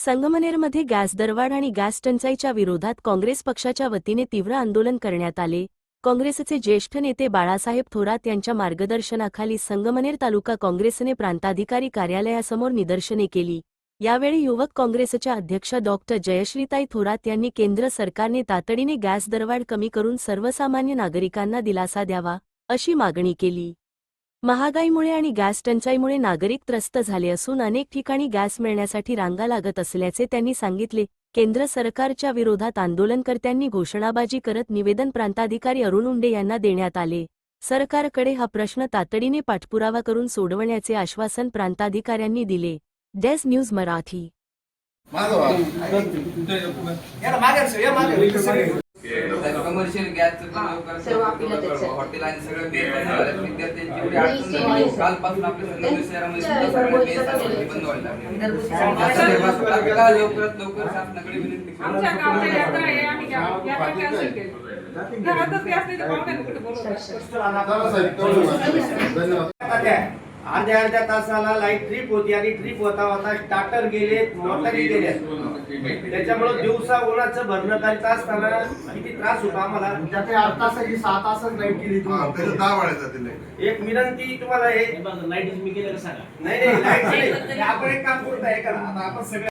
संगमनेरमध्ये गॅस दरवाढ आणि गॅस टंचाईच्या विरोधात काँग्रेस पक्षाच्या वतीने तीव्र आंदोलन करण्यात आले। काँग्रेसचे ज्येष्ठ नेते बाळासाहेब थोरात यांच्या मार्गदर्शनाखाली संगमनेर तालुका काँग्रेसने प्रांताधिकारी कार्यालयासमोर निदर्शने केली। यावेळी युवक काँग्रेसच्या अध्यक्ष डॉक्टर जयश्रीताई थोरात यांनी केंद्र सरकारने तातडीने गॅस दरवाढ कमी करून सर्वसामान्य नागरिकांना दिलासा द्यावा, अशी मागणी केली। महागाईमुळे आणि गॅस टंचाईमुळे नागरिक त्रस्त झाले असून अनेक ठिकाणी गॅस मिळण्यासाठी रांगा लागत असल्याचे त्यांनी सांगितले। केंद्र सरकारच्या विरोधात आंदोलनकर्त्यांनी घोषणाबाजी करत निवेदन प्रांताधिकारी अरुण उंडे यांना देण्यात आले। सरकारकडे हा प्रश्न तातडीने पाठपुरावा करून सोडवण्याचे आश्वासन प्रांताधिकाऱ्यांनी दिले। Desk news Marathi. कमर्शियल गॅसचं हॉटेल आणि सगळं विद्यार्थ्यांची एवढी अडचण झाली कालपासून आपल्या संगमनेर शहरामध्ये बंद व्हायला लागले। लवकरात लवकर शासनाकडे विनंती अर्ध्या तासाला लाईट ट्रिप होती आणि ट्रिप होता होता स्टार्टर गेले, मोटरही गेले। त्याच्यामुळे दिवसा उन्हाचं भरणं करीत असताना किती त्रास होता आम्हाला। 8 तासाची 6 तासच लाईट गेली एक विनंती तुम्हाला, हे लाईट मी केलं सांगा। नाही लाईट आपण एक काम करतो, हे करा आता आपण सगळे